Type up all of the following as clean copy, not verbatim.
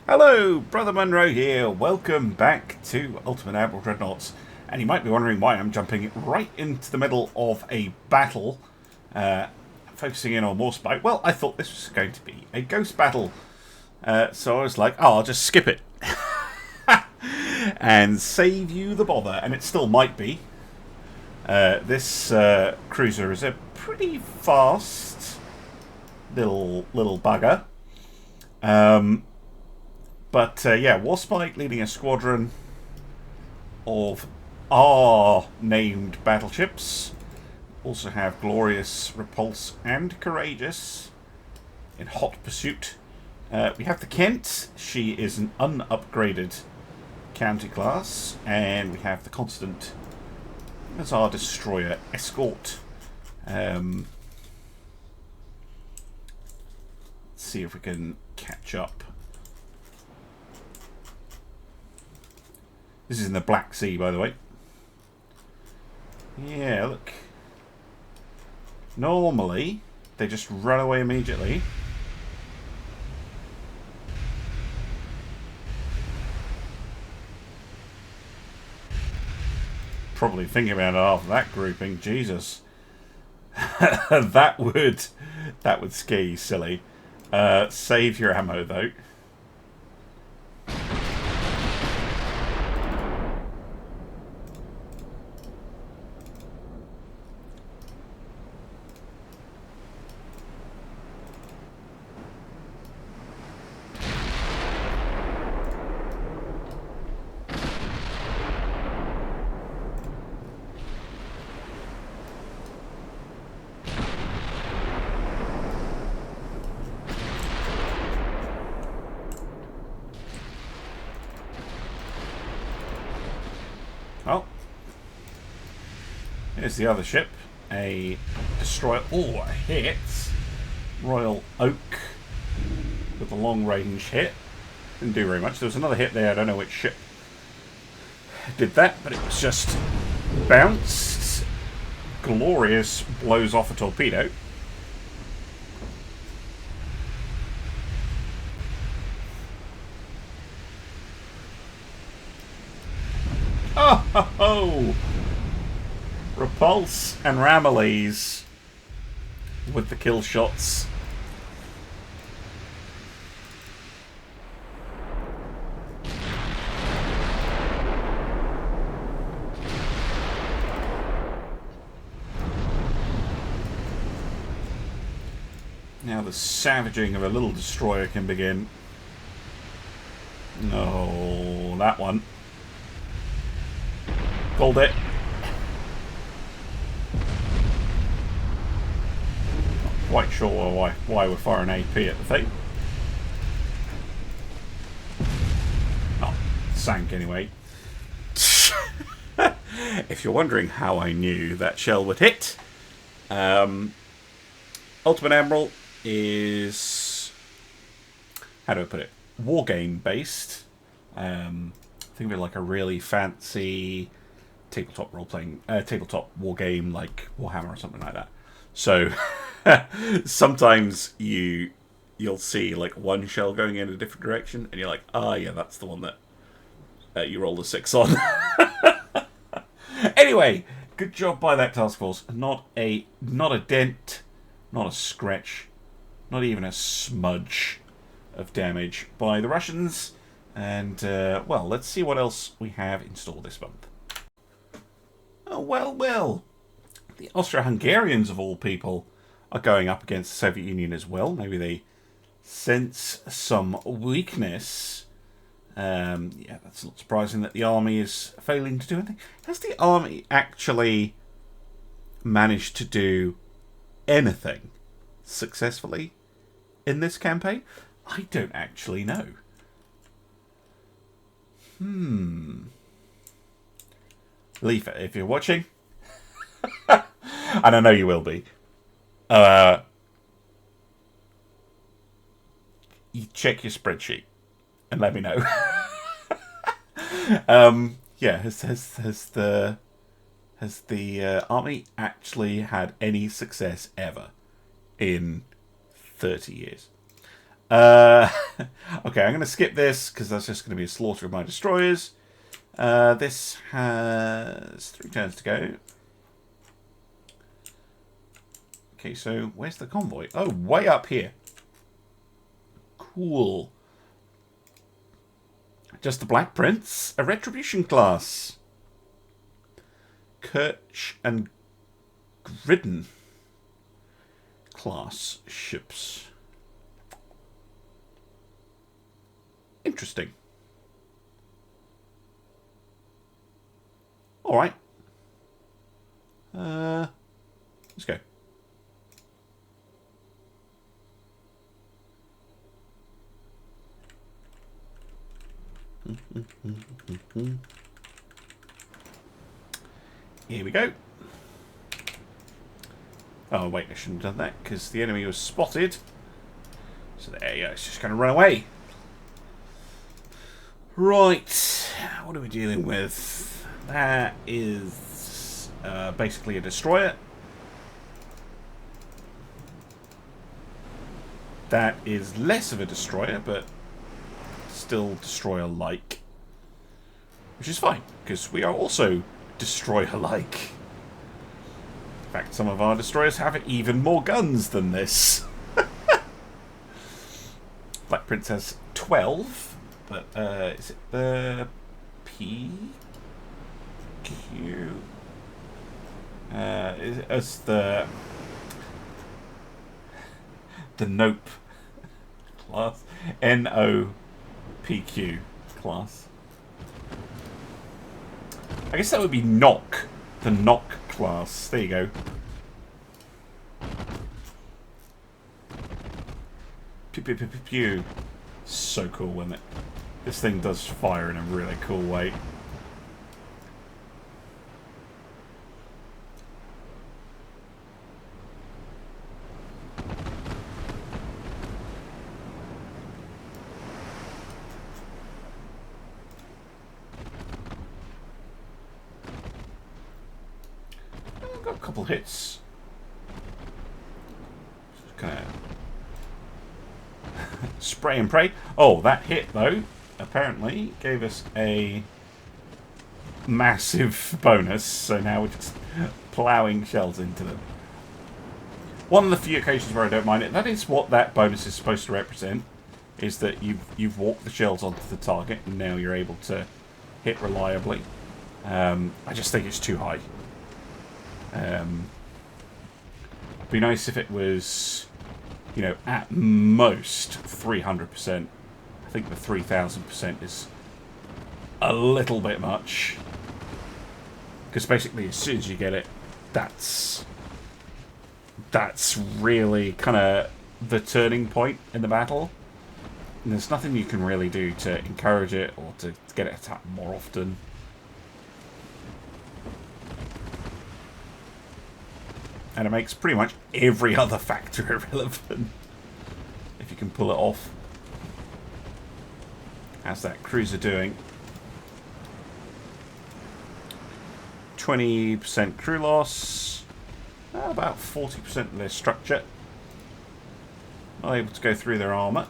Hello, Brother Munro here. Welcome back to Ultimate Admiral Dreadnoughts. And you might be wondering why I'm jumping right into the middle of a battle, focusing in on Warspite. Well, I thought this was going to be a ghost battle. So I was like, oh, I'll just skip it. And save you the bother. And it still might be. This cruiser is a pretty fast little bugger. But yeah, Warspite leading a squadron of our named battleships. Also have Glorious, Repulse, and Courageous in hot pursuit. We have the Kent. She is an unupgraded county class. And we have the Constant as our destroyer escort. Let's see if we can catch up. This is in the Black Sea, by the way. Yeah, look. Normally, they just run away immediately. Probably thinking about it after that grouping. Jesus. that would scare you silly. Save your ammo, though. Oh. Here's the other ship. A destroyer. Oh, a hit. Royal Oak with a long range hit. Didn't do very much. There was another hit there. I don't know which ship did that, but it was just bounced. Glorious blows off a torpedo. Oh! Repulse and Ramillies with the kill shots. Now the savaging of a little destroyer can begin. No, that one. Called it. Not quite sure why we're firing AP at the thing. Oh, sank anyway. If you're wondering how I knew that shell would hit, Ultimate Admiral is, how do I put it, wargame based. Think of it like a really fancy tabletop role-playing, tabletop wargame like Warhammer or something like that. So sometimes you'll see like one shell going in a different direction, and you're like, ah, yeah, that's the one that you rolled a 6 on. Anyway, good job by that task force. Not a dent, not a scratch, not even a smudge of damage by the Russians. And, well, let's see what else we have in store this month. Oh, well. The Austro-Hungarians, of all people, are going up against the Soviet Union as well. Maybe they sense some weakness. Yeah, that's not surprising that the army is failing to do anything. Has the army actually managed to do anything successfully in this campaign? I don't actually know. Leaf, if you're watching, and I know you will be, you check your spreadsheet and let me know. Yeah, has the army actually had any success ever in 30 years? Okay, I'm going to skip this because that's just going to be a slaughter of my destroyers. This has 3 turns to go. Okay, so where's the convoy? Oh, way up here. Cool. Just the Black Prince, a Retribution class. Kirch and Gridden class ships. Interesting. Alright. Let's go. Here we go. Oh wait, I shouldn't have done that because the enemy was spotted. So there you go, it's just going to run away. Right, what are we dealing with? That is basically a destroyer. That is less of a destroyer, but still destroyer-like. Which is fine, because we are also destroyer-like. In fact, some of our destroyers have even more guns than this. Black Prince has 12, but is it the P? Q? It's the Nope class. NOPQ class. I guess that would be Knock. The Knock class. There you go. Pew pew pew pew pew. So cool, isn't it? This thing does fire in a really cool way. Got a couple hits. Just kind of spray and pray. Oh, that hit though apparently gave us a massive bonus. So now we're just ploughing shells into them. One of the few occasions where I don't mind it. That is what that bonus is supposed to represent. Is that you've walked the shells onto the target and now you're able to hit reliably. I just think it's too high. Be nice if it was, you know, at most 300%. I think the 3000% is a little bit much. Because basically, as soon as you get it, that's really kind of the turning point in the battle. And there's nothing you can really do to encourage it or to get it attacked more often. And it makes pretty much every other factor irrelevant. If you can pull it off. How's that cruiser doing? 20% crew loss. About 40% of their structure. Not able to go through their armour.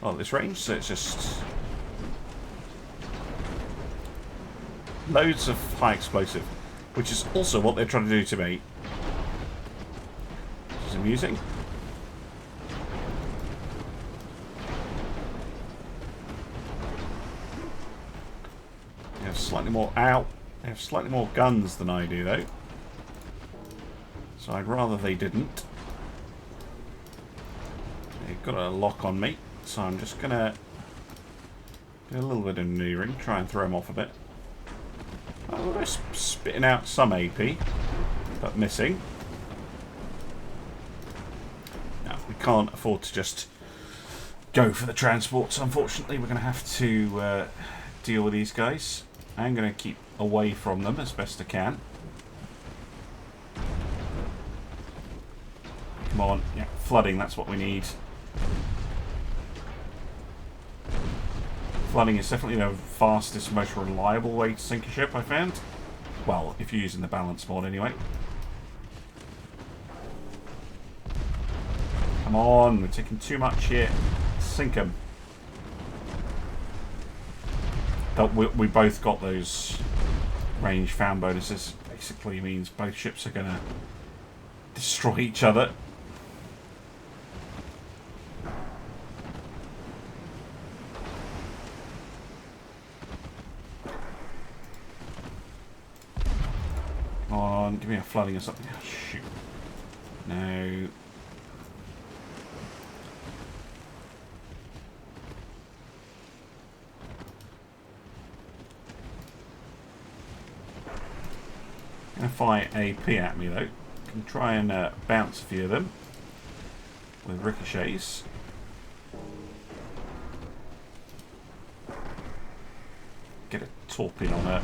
Well, at this range, so it's just loads of high explosive. Which is also what they're trying to do to me. Which is amusing. They have slightly more out. They have slightly more guns than I do, though. So I'd rather they didn't. They've got a lock on me, so I'm just gonna do a little bit of maneuvering, try and throw them off a bit. Oh, they're spitting out some AP, but missing. No, we can't afford to just go for the transports. Unfortunately, we're going to have to deal with these guys. I'm going to keep away from them as best I can. Come on, yeah, flooding, that's what we need. Flooding is definitely the fastest, most reliable way to sink a ship, I found. Well, if you're using the balance mod anyway. Come on, we're taking too much here. Sink 'em. We both got those range found bonuses. Basically means both ships are going to destroy each other. Come on, give me a flooding or something. Oh, shoot. No. Gonna fire AP at me though. Can try and bounce a few of them with ricochets. Get a torpedo on her.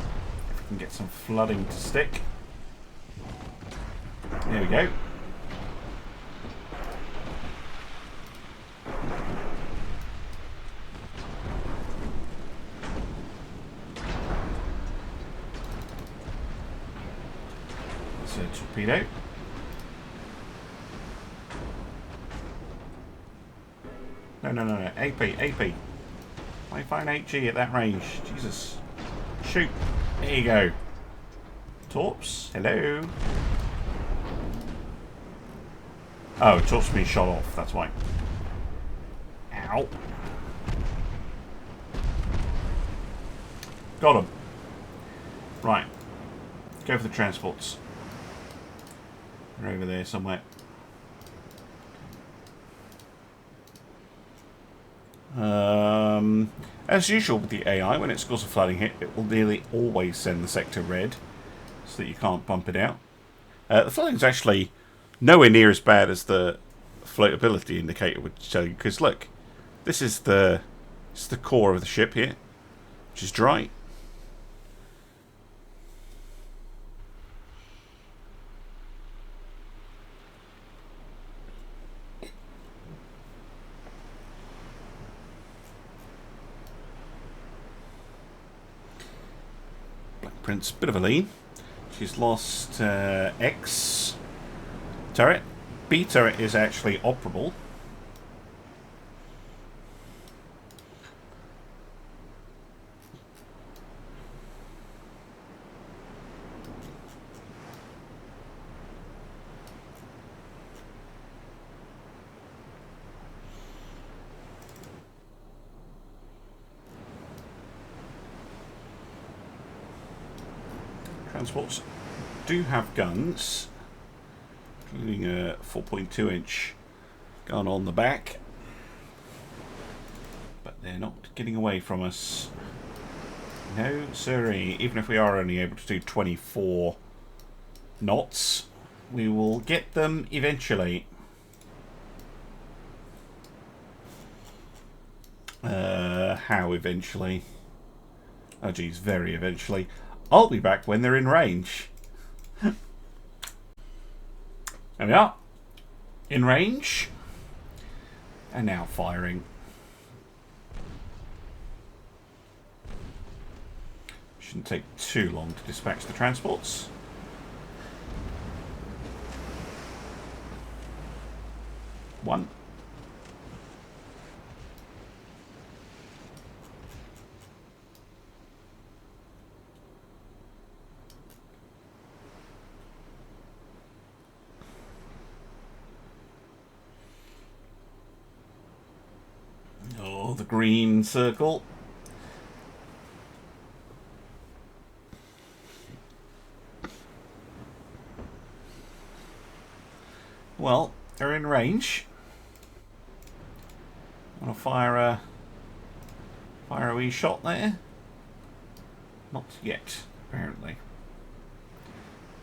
If we can get some flooding to stick. There we go. That's a torpedo. No. AP. I find HE at that range. Jesus. Shoot. There you go. Torps. Hello. Oh, torps being shot off. That's why. Ow. Got him. Right. Go for the transports. They're over there somewhere. As usual with the AI, when it scores a flooding hit, it will nearly always send the sector red, so that you can't bump it out. The flooding is actually nowhere near as bad as the floatability indicator would tell you, because look, this is the core of the ship here, which is dry. Prince, bit of a lean. She's lost X turret. B turret is actually operable. Transports do have guns, including a 4.2 inch gun on the back, but they're not getting away from us. No siree. Even if we are only able to do 24 knots, we will get them eventually. How eventually? Oh geez, very eventually. I'll be back when they're in range. There we are. In range. And now firing. Shouldn't take too long to dispatch the transports. One. Oh, the green circle. Well, they're in range. Want to fire a wee shot there? Not yet, apparently.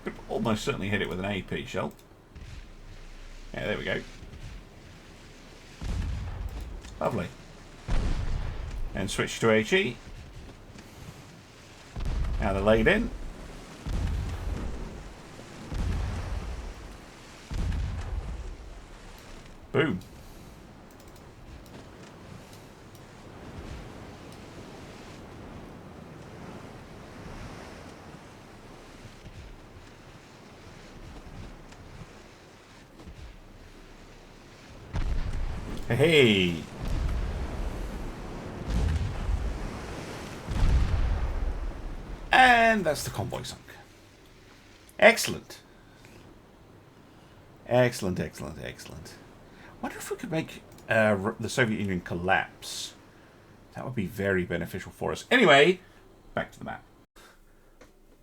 Could almost certainly hit it with an AP shell. Yeah, there we go. Lovely. And switch to HE. Now they're laid in. Boom. Hey. And that's the convoy sunk. Excellent. Excellent, excellent, excellent. Wonder if we could make the Soviet Union collapse. That would be very beneficial for us. Anyway, back to the map.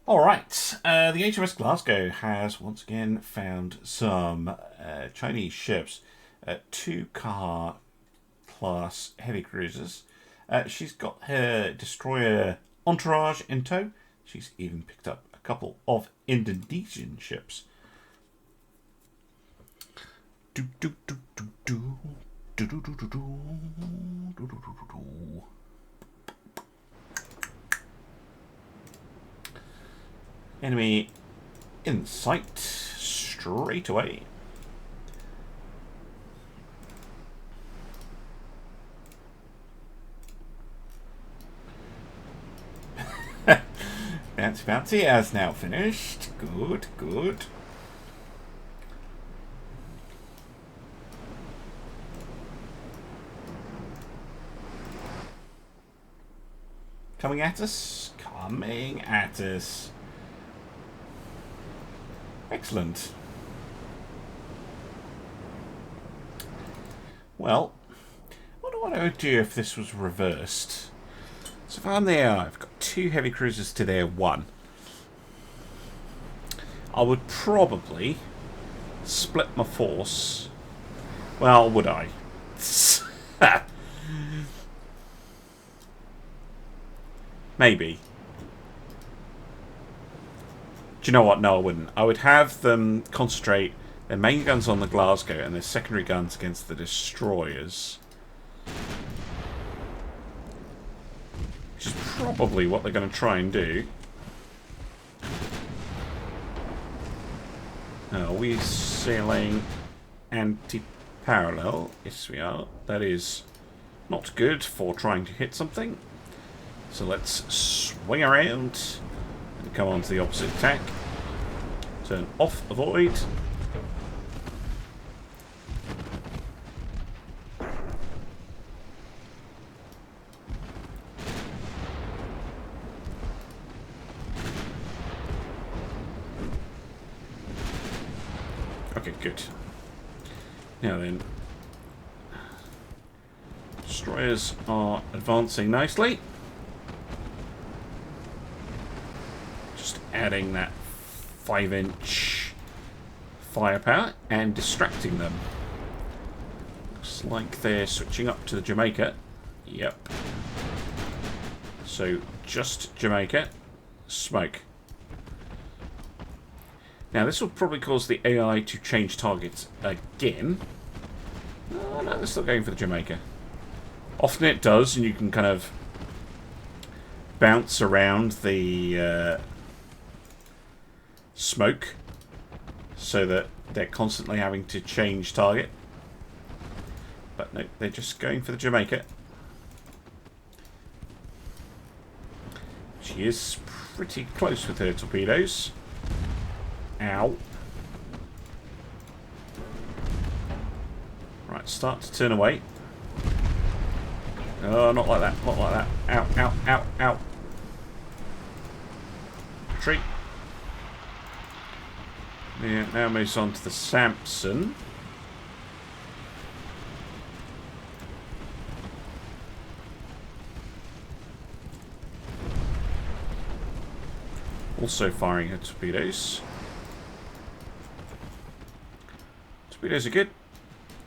Alright, the HMS Glasgow has once again found some Chinese ships, 2 Ka-class heavy cruisers. She's got her destroyer entourage in tow. She's even picked up a couple of Indonesian ships. Enemy in sight straight away. Bouncy Bouncy has now finished. Good, good. Coming at us. Coming at us. Excellent. Well, I wonder what I would do if this was reversed. So if I'm there, I've got 2 heavy cruisers to their 1. I would probably split my force. Well, would I? Maybe. Do you know what? No, I wouldn't. I would have them concentrate their main guns on the Glasgow and their secondary guns against the destroyers. Which is probably what they're going to try and do. Are we sailing anti-parallel? Yes, we are. That is not good for trying to hit something. So let's swing around and come on to the opposite tack. Turn off, avoid. Okay, good. Now then, destroyers are advancing nicely. Just adding that 5-inch firepower and distracting them. Looks like they're switching up to the Jamaica. Yep. So just Jamaica. Smoke. Now this will probably cause the AI to change targets again. Oh no, they're still going for the Jamaica. Often it does, and you can kind of bounce around the smoke so that they're constantly having to change target. But no, they're just going for the Jamaica. She is pretty close with her torpedoes. Ow. Right, start to turn away. Oh, not like that, not like that. Ow, ow, ow, ow. Retreat. Yeah, now moves on to the Samson. Also firing her torpedoes. Torpedoes are good.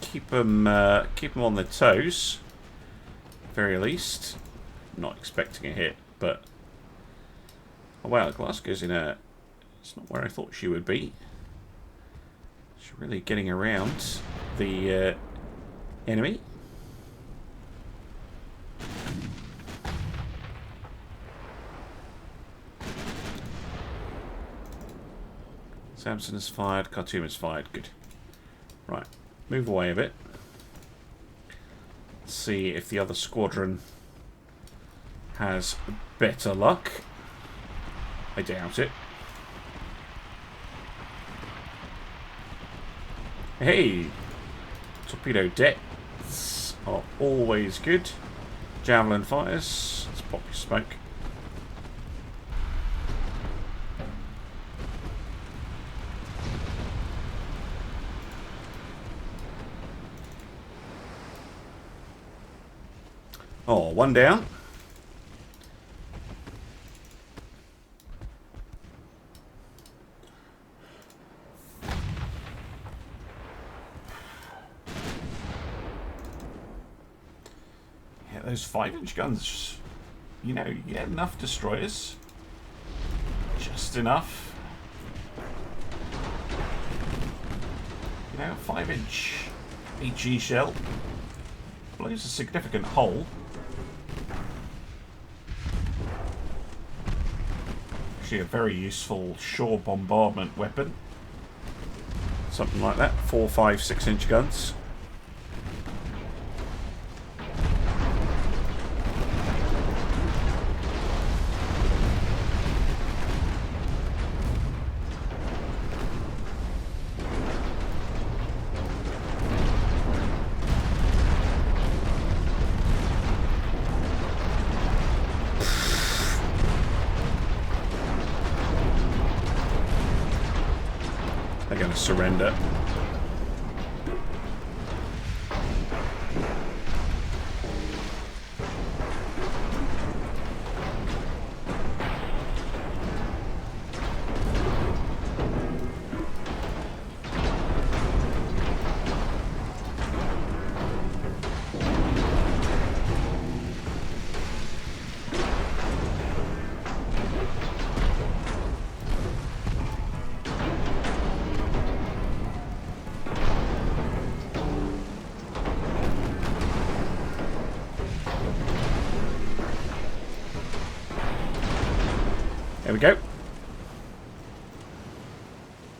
Keep them on their toes. Very least. Not expecting a hit, but oh wow, Glasgow's in a. It's not where I thought she would be. She's really getting around the enemy. Samson has fired. Khartoum has fired. Good. Right. Move away a bit. Let's see if the other squadron has better luck. I doubt it. Hey! Torpedo depths are always good. Javelin fires. Let's pop your smoke. Oh, one down. Yeah, those 5-inch guns, you know, you get enough destroyers. Just enough. You know, 5-inch HE shell blows a significant hole. Actually a very useful shore bombardment weapon. Something like that. 4, 5, 6-inch guns. They're going to surrender. There we go.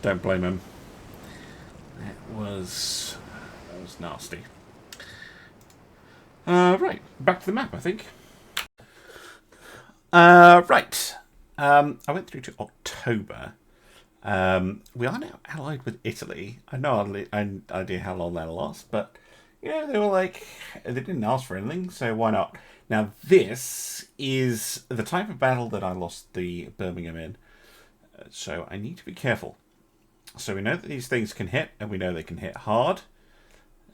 Don't blame him. That was nasty. Right, back to the map, I think. Right. I went through to October. We are now allied with Italy. I know no idea how long that'll last, but yeah, they were like, they didn't ask for anything, so why not? Now, this is the type of battle that I lost the Birmingham in, so I need to be careful. So we know that these things can hit, and we know they can hit hard.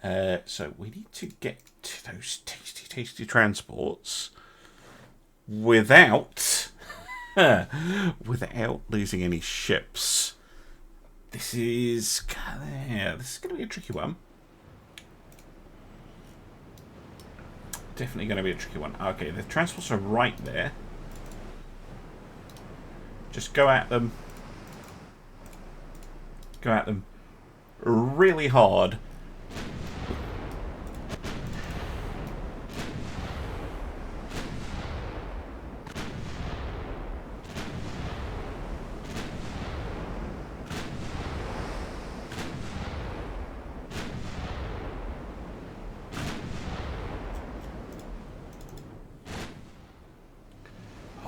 So we need to get to those tasty, tasty transports without without losing any ships. This is going to be a tricky one. Definitely going to be a tricky one. Okay, the transports are right there. Just go at them. Go at them really hard.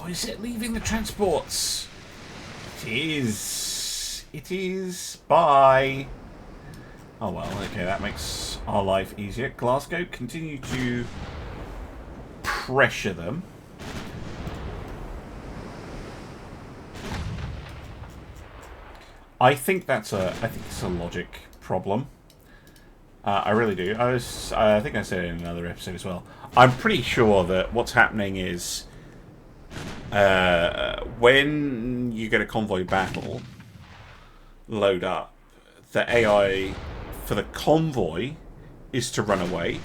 Is it leaving the transports? It is. It is. Bye. Oh well, okay, that makes our life easier. Glasgow, continue to pressure them. I think it's a logic problem. I really do. I think I said it in another episode as well. I'm pretty sure that what's happening is when you get a convoy battle load up, the AI for the convoy is to run away,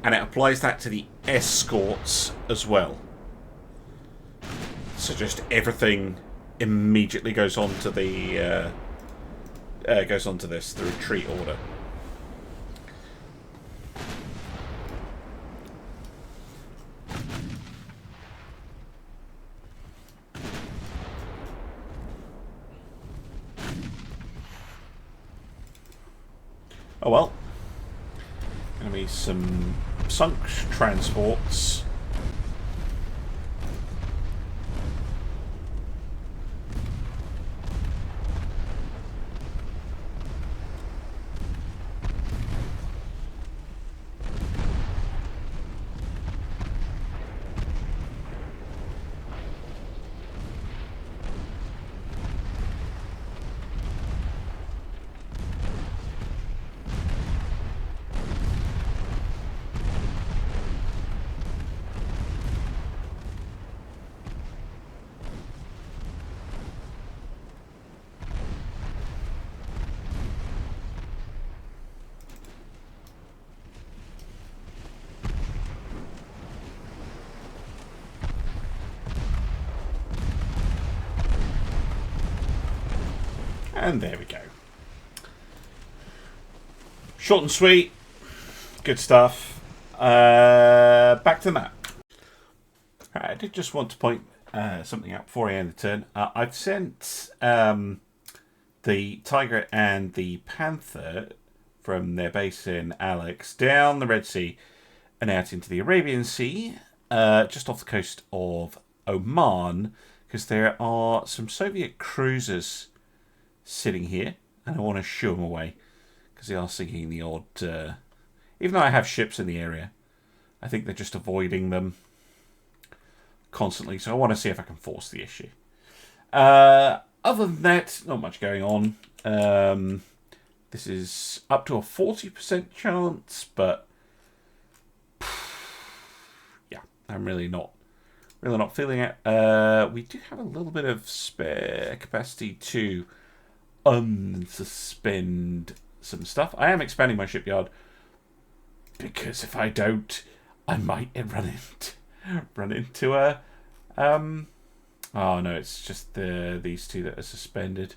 and it applies that to the escorts as well. So just everything immediately goes on to the the retreat order. Oh well. Gonna be some sunk transports. And there we go. Short and sweet. Good stuff. Back to the map. Right, I did just want to point something out before I end the turn. I've sent the Tiger and the Panther from their base in Alerik down the Red Sea and out into the Arabian Sea, just off the coast of Oman, because there are some Soviet cruisers sitting here, and I want to shoo them away, because they are sinking the odd... even though I have ships in the area, I think they're just avoiding them constantly, so I want to see if I can force the issue. Other than that, not much going on. This is up to a 40% chance, but yeah, I'm really not feeling it. We do have a little bit of spare capacity to unsuspend some stuff. I am expanding my shipyard because if I don't, I might run into a oh no, it's just these two that are suspended.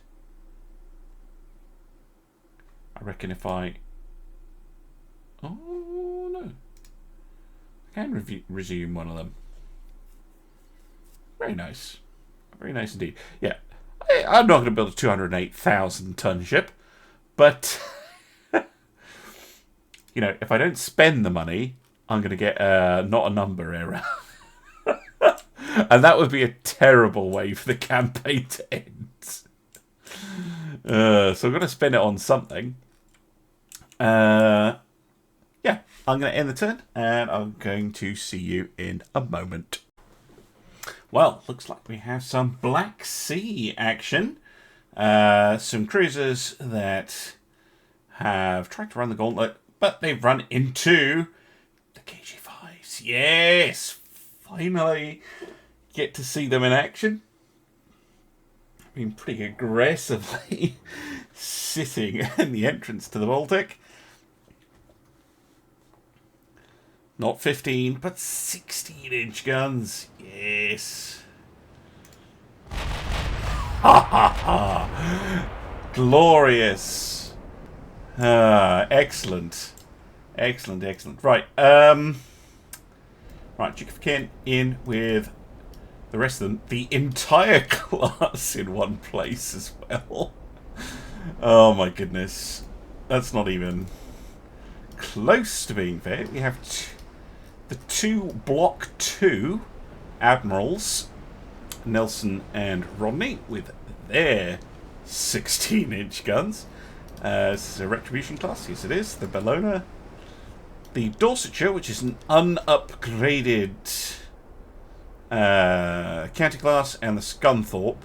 I reckon if I... Oh no, I can resume one of them. Very nice. Very nice indeed. Yeah, I'm not going to build a 208,000 ton ship, but you know, if I don't spend the money, I'm going to get not a number error. And that would be a terrible way for the campaign to end. So I'm going to spend it on something. Yeah, I'm going to end the turn, and I'm going to see you in a moment. Well, looks like we have some Black Sea action. Some cruisers that have tried to run the gauntlet, but they've run into the KG5s. Yes! Finally get to see them in action. Been pretty aggressively sitting in the entrance to the Baltic. Not 15, but 16-inch guns. Yes. Ha ha ha! Glorious. Excellent. Excellent, excellent. Right. Right, Duke of Kent in with the rest of them. The entire class in one place as well. Oh my goodness. That's not even close to being fair. We have the two Block 2 Admirals, Nelson and Rodney, with their 16-inch guns. This is a Retribution class. Yes, it is. The Bellona. The Dorsetshire, which is an unupgraded county class, and the Scunthorpe,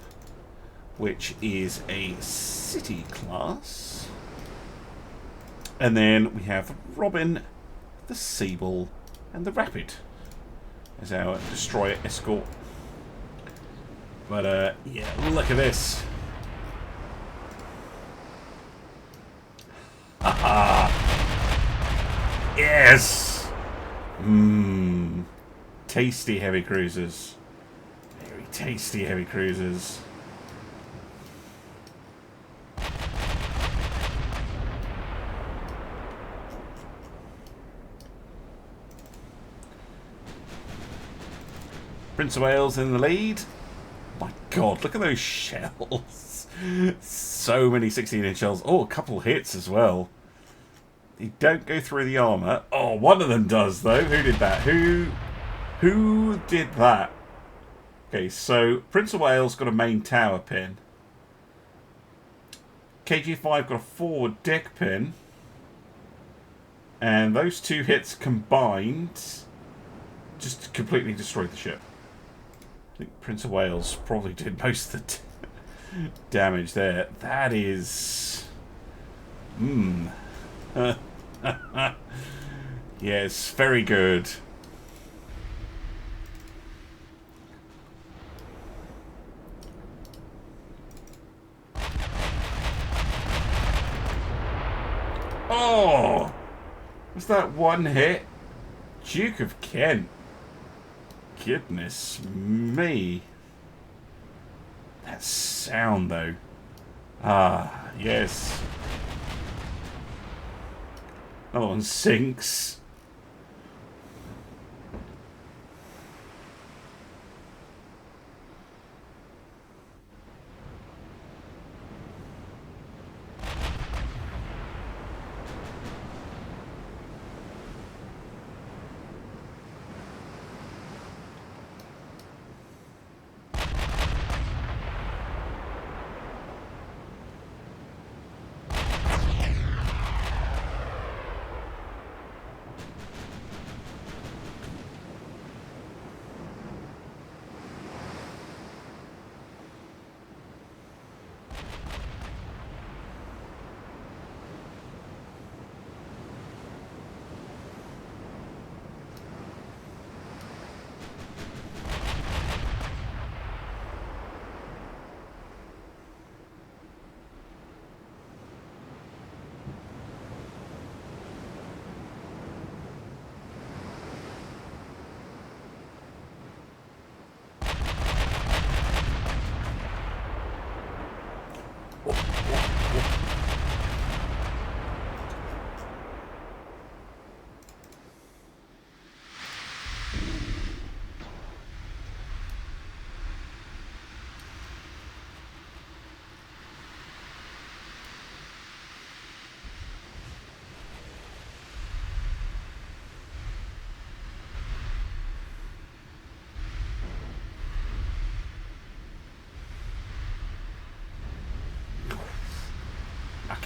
which is a city class. And then we have Robin, the Sable, and the Rapid as our destroyer escort. But yeah, look at this. Haha. Yes. Tasty heavy cruisers. Very tasty heavy cruisers. Prince of Wales in the lead. My God, look at those shells. So many 16-inch shells. Oh, a couple hits as well. They don't go through the armour. Oh, one of them does, though. Who did that? Who did that? Okay, so Prince of Wales got a main tower pin. KG5 got a forward deck pin. And those two hits combined just completely destroyed the ship. I think Prince of Wales probably did most of the damage there. That is... Yes, very good. Oh! Was that one hit? Duke of Kent. Goodness me. That sound, though. Ah, yes. Another one sinks.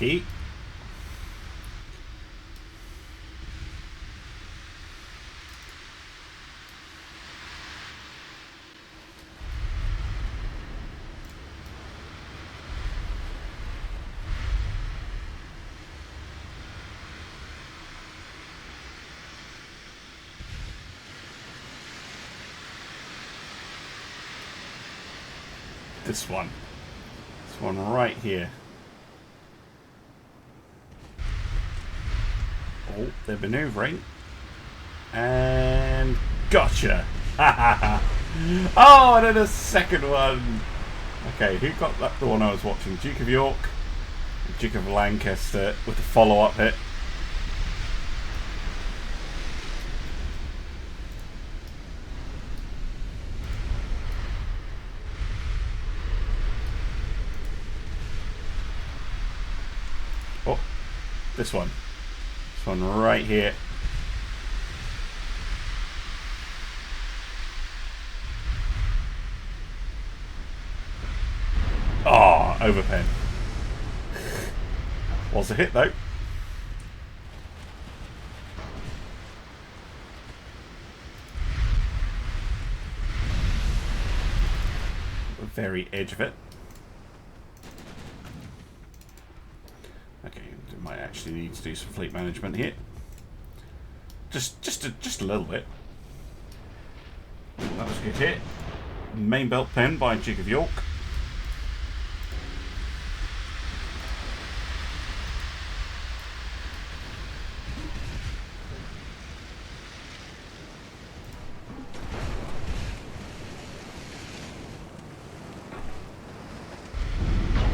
Jacky. This one. This one right here. Oh, they're maneuvering. And gotcha! Oh, and then a second one. Okay, who got that? The one I was watching. Duke of York, Duke of Lancaster with the follow-up hit. Oh, this one. This one right here. Oh, overpen. Was a hit though. The very edge of it. Okay, might actually need to do some fleet management here. Just a little bit. That was a good hit. Main belt pen by Duke of York.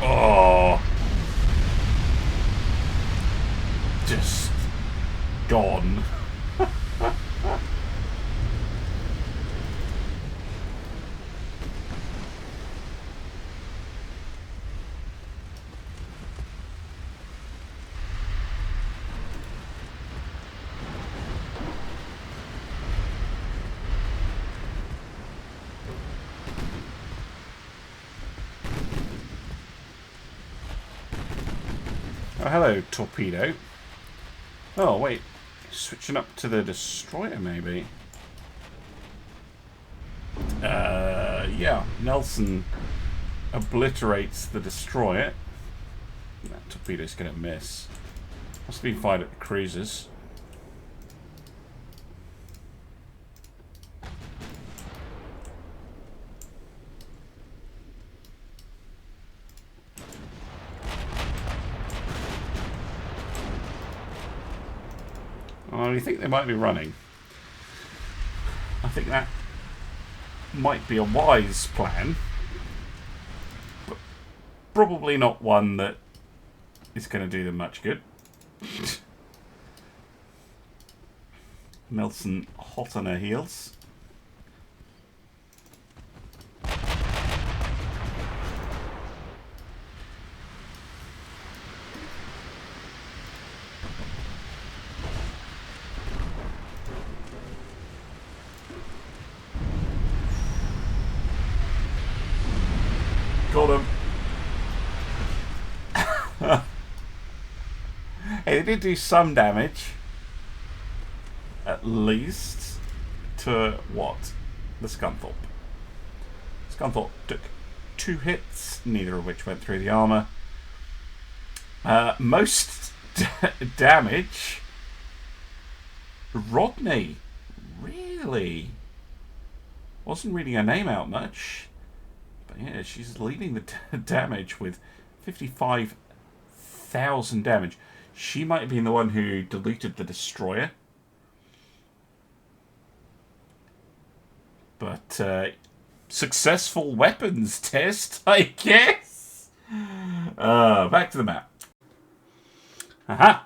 Oh, just gone. Oh, hello, torpedo. Oh, wait. Switching up to the destroyer, maybe. Yeah. Nelson obliterates the destroyer. That torpedo's going to miss. Must have been fired at the cruisers. I think they might be running. I think that might be a wise plan. probably not one that is going to do them much good. Nelson hot on her heels. Got him. Hey, they did do some damage. At least to what? The Scunthorpe. Scunthorpe took 2 hits, neither of which went through the armour. Most damage. Rodney. Really? Wasn't reading her name out much. But yeah, she's leading the damage with 55,000 damage. She might have been the one who deleted the destroyer. But successful weapons test, I guess. Back to the map. Aha!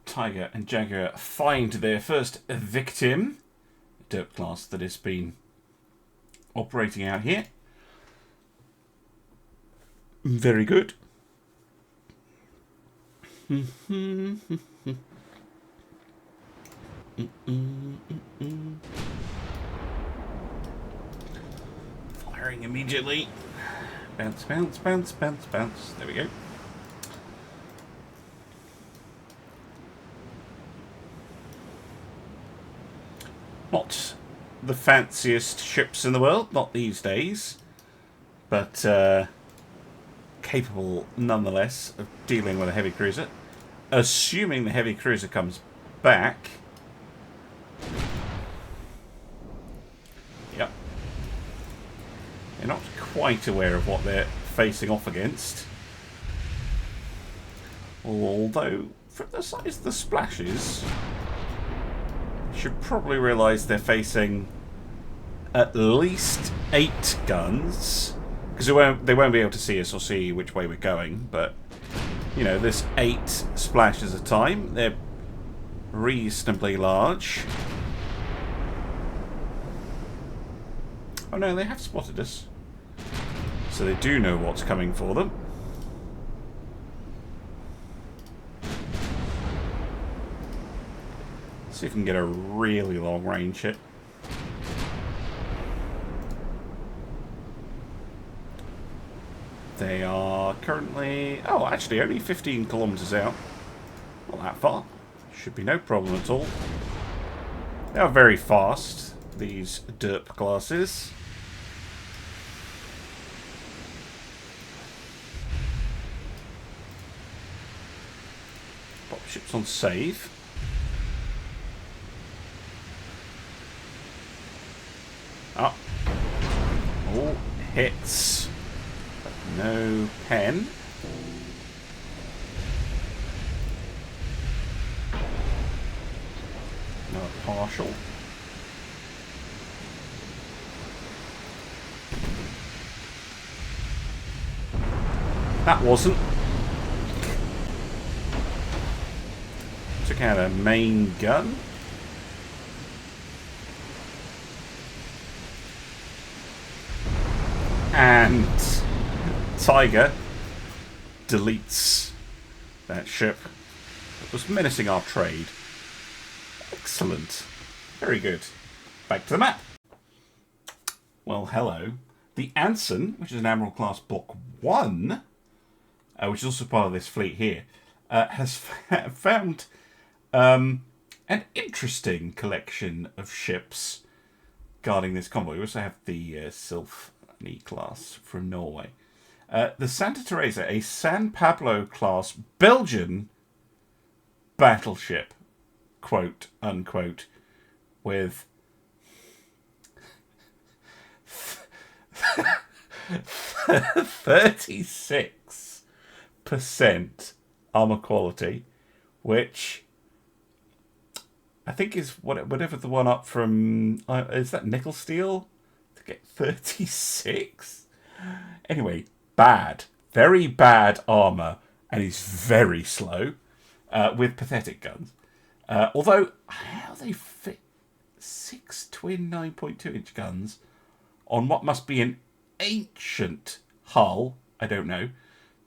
Tiger and Jaguar find their first victim. Derp class that has been operating out here. Very good. Firing immediately. Bounce, bounce, bounce, bounce, bounce. There we go. Not the fanciest ships in the world, not these days, but capable nonetheless of dealing with a heavy cruiser. Assuming the heavy cruiser comes back. Yep. They're not quite aware of what they're facing off against. Although, from the size of the splashes, you should probably realise they're facing at least 8 guns. Because they won't be able to see us or see which way we're going, but you know, there's 8 splashes a time. They're reasonably large. Oh no, they have spotted us. So they do know what's coming for them. See if we can get a really long range hit. They are currently... oh, actually, only 15 kilometres out. Not that far. Should be no problem at all. They are very fast, these derp classes. Pop ships on save. Up. All hits. No pen. No partial. That wasn't. Took out a main gun. And Tiger deletes that ship that was menacing our trade. Excellent. Very good. Back to the map. Well, hello. The Anson, which is an Admiral class Block 1, which is also part of this fleet here, has found an interesting collection of ships guarding this convoy. We also have the Sylph class from Norway. The Santa Teresa, a San Pablo class Belgian battleship, quote unquote, with 36% armor quality, which I think is whatever the one up from is that nickel steel to get 36. Anyway, bad, very bad armour, and he's very slow, with pathetic guns. Although, how they fit 6 twin 9.2-inch guns on what must be an ancient hull, I don't know.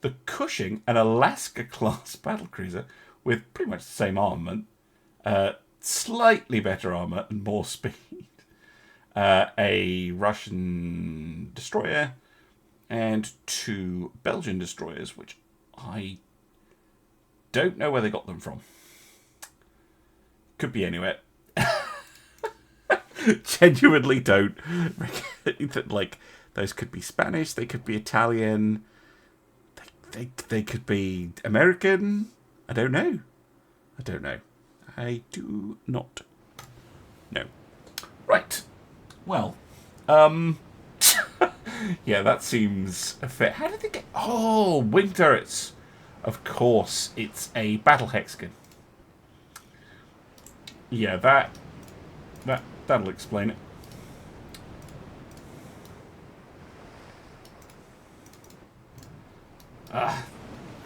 The Cushing, an Alaska-class battlecruiser with pretty much the same armament, slightly better armour and more speed. A Russian destroyer and 2 Belgian destroyers, which I don't know where they got them from. Could be anywhere. Genuinely don't. Like, those could be Spanish, they could be Italian, they could be American. I don't know. I do not know. Right. Well, yeah, that seems a fit. How did they get... Oh, wing turrets. Of course, it's a battle hexagon. Yeah, that'll explain it.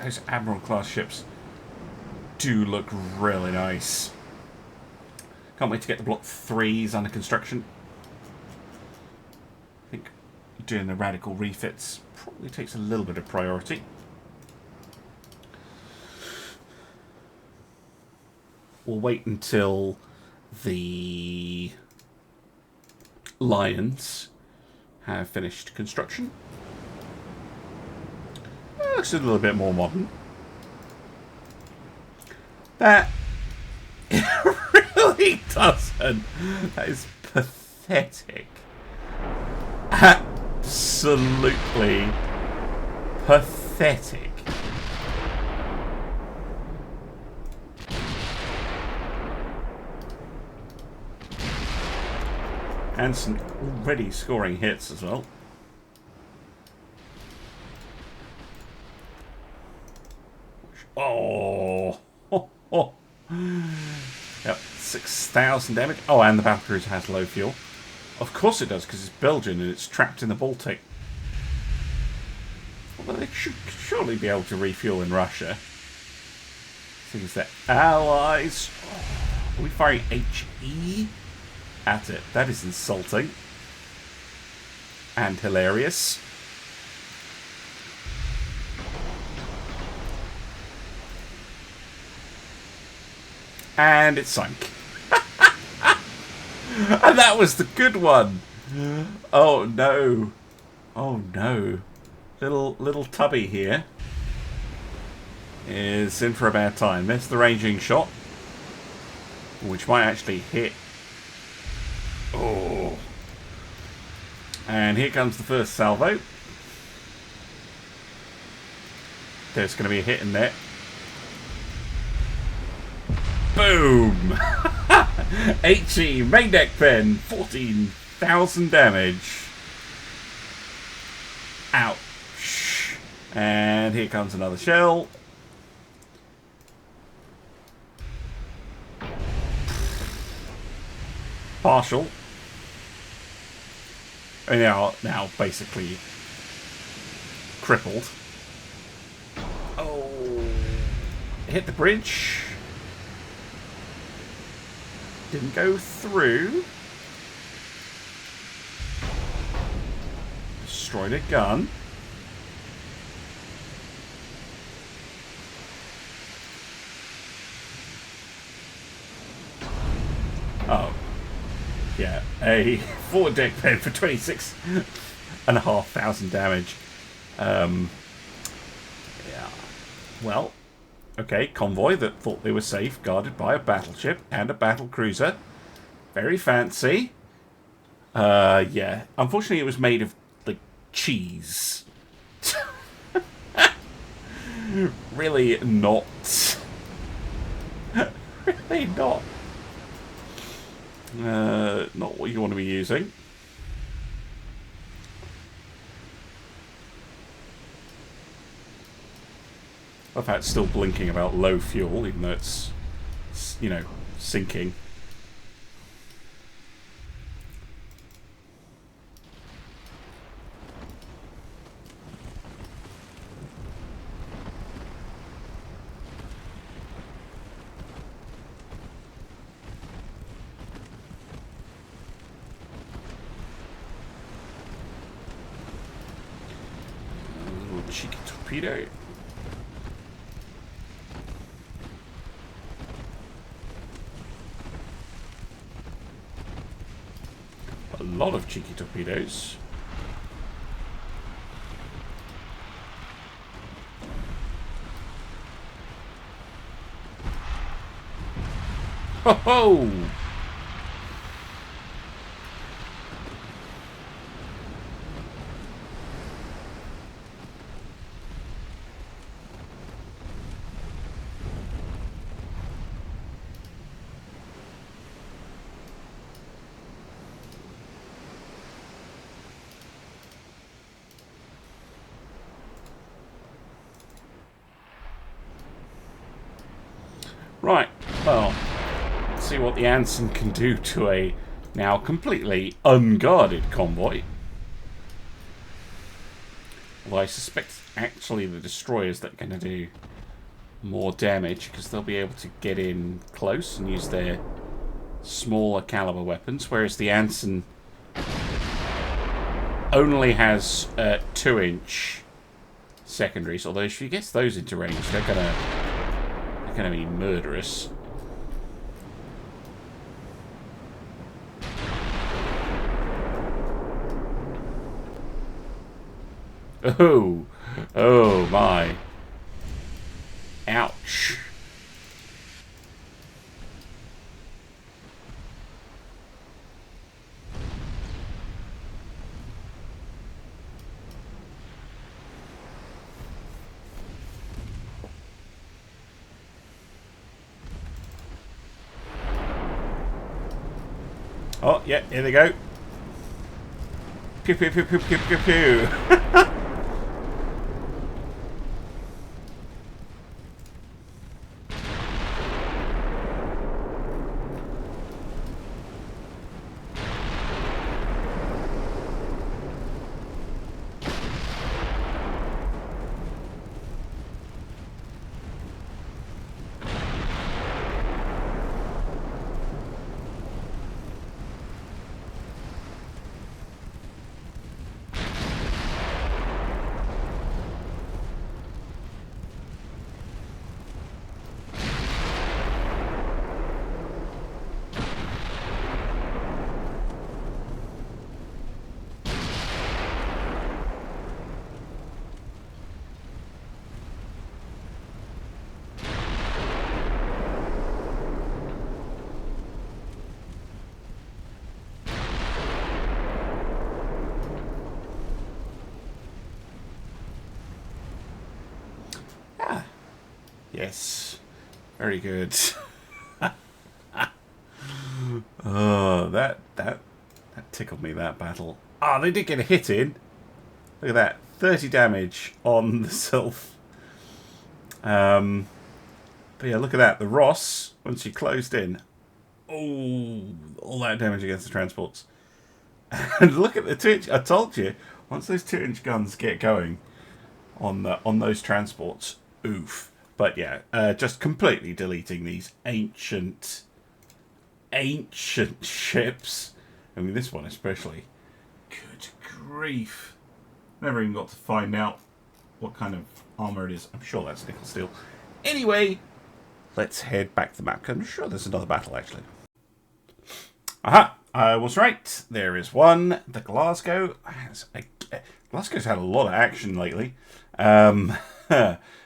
Those Admiral-class ships do look really nice. Can't wait to get the Block 3s under construction. I think doing the radical refits probably takes a little bit of priority. We'll wait until the Lions have finished construction. Looks a little bit more modern. That really doesn't. That is pathetic. Absolutely pathetic. And some already scoring hits as well. Oh. Yep, 6,000 damage. Oh, and the battlecruiser has low fuel. Of course it does, because it's Belgian and it's trapped in the Baltic. Well, they should surely be able to refuel in Russia. Things that allies. Are we firing HE at it? That is insulting. And hilarious. And it sunk. And that was the good one. Oh no. Oh no. Little tubby here is in for a bad time. There's the ranging shot, which might actually hit. Oh. And here comes the first salvo. There's going to be a hit in there. Boom! HE, main deck pen, 14,000 damage. Ouch. And here comes another shell. Partial. And now basically crippled. Oh. Hit the bridge. Didn't go through. Destroyed a gun. Oh. Yeah, a forward deck pen for 26,500 damage. Yeah. Well. Okay, convoy that thought they were safe, guarded by a battleship and a battlecruiser. Very fancy. Yeah. Unfortunately, it was made of, like, cheese. Really not. Really not. Not what you want to be using. I love how it's still blinking about low fuel, even though it's, you know, sinking. cheeky torpedo. A lot of cheeky torpedoes. Ho ho! Right, well, let's see what the Anson can do to a now completely unguarded convoy. Although I suspect it's actually the destroyers that are going to do more damage, because they'll be able to get in close and use their smaller caliber weapons, whereas the Anson only has 2-inch secondaries, although if she gets those into range, they're gonna be murderous. Oh my. Ouch. Oh, yeah, here they go. Pew, pew, pew, pew, pew, pew, pew. Yes. Very good. Oh, that tickled me, that battle. Ah, they did get a hit in. Look at that. 30 damage on the Sylph. But yeah, look at that. The Ross, once she closed in. Oh, all that damage against the transports. And look at the 2-inch. I told you, once those 2-inch guns get going on those transports, oof. But yeah, just completely deleting these ancient ships. I mean, this one especially. Good grief. Never even got to find out what kind of armor it is. I'm sure that's nickel steel. Anyway, let's head back to the map. I'm sure there's another battle, actually. Aha! I was right. There is one. The Glasgow Glasgow's had a lot of action lately.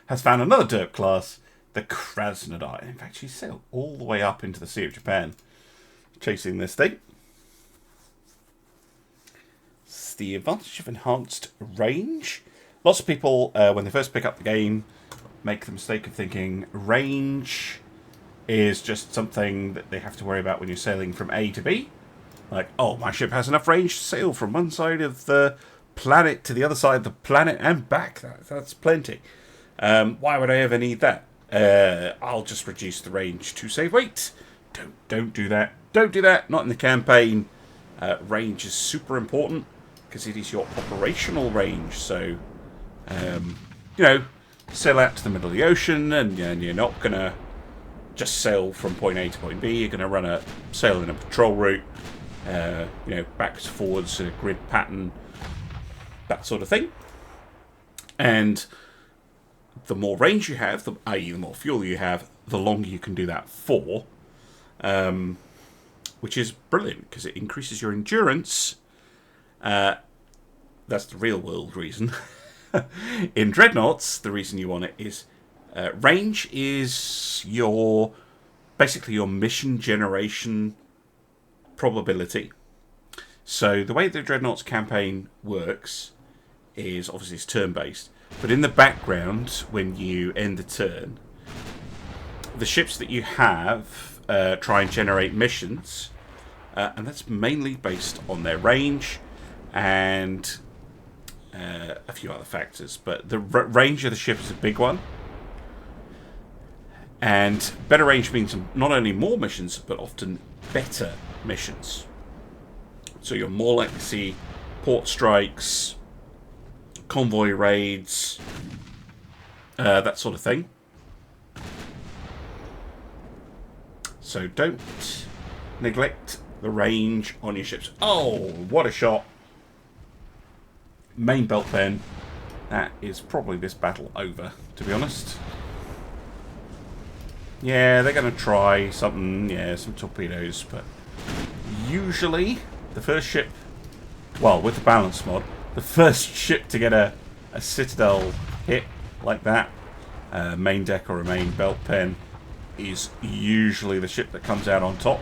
Has found another derp class, the Krasnodar. In fact, she sailed all the way up into the Sea of Japan, chasing this thing. It's the advantage of enhanced range. Lots of people, when they first pick up the game, make the mistake of thinking range is just something that they have to worry about when you're sailing from A to B. Like, oh, my ship has enough range to sail from one side of the planet to the other side of the planet and back. That's plenty. Why would I ever need that? I'll just reduce the range to save weight. Don't do that. Don't do that. Not in the campaign. Range is super important because it is your operational range. So, you know, sail out to the middle of the ocean and you're not going to just sail from point A to point B. You're going to sail in a patrol route, you know, backwards, forwards, a grid pattern, that sort of thing. And the more range you have, i.e. the more fuel you have, the longer you can do that for. Which is brilliant, because it increases your endurance. That's the real world reason. In Dreadnoughts, the reason you want it is range is basically your mission generation probability. So the way the Dreadnoughts campaign works is obviously it's turn-based, but in the background, when you end the turn, the ships that you have try and generate missions, and that's mainly based on their range and a few other factors, but the range of the ship is a big one. And better range means not only more missions, but often better missions. So you're more likely to see port strikes, convoy raids, that sort of thing. So don't neglect the range on your ships. Oh, what a shot. Main belt pen. That is probably this battle over, to be honest. Yeah, they're going to try something, some torpedoes, but usually the first ship, well, with the balance mod, the first ship to get a citadel hit like that, main deck or a main belt pen, is usually the ship that comes out on top.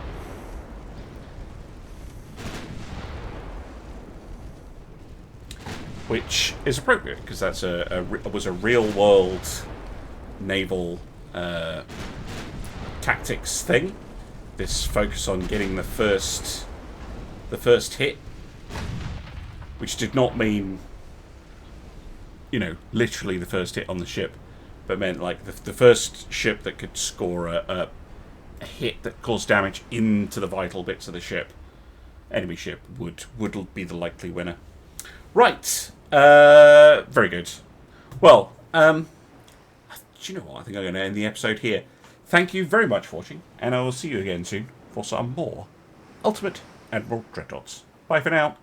Which is appropriate, because that's was a real-world naval tactics thing. This focus on getting the first hit, which did not mean, literally the first hit on the ship, but meant like the first ship that could score a hit that caused damage into the vital bits of the ship. Enemy ship would be the likely winner. Right. Very good. Well, do you know what? I think I'm going to end the episode here. Thank you very much for watching, and I will see you again soon for some more Ultimate Admiral Dreadnoughts. Bye for now.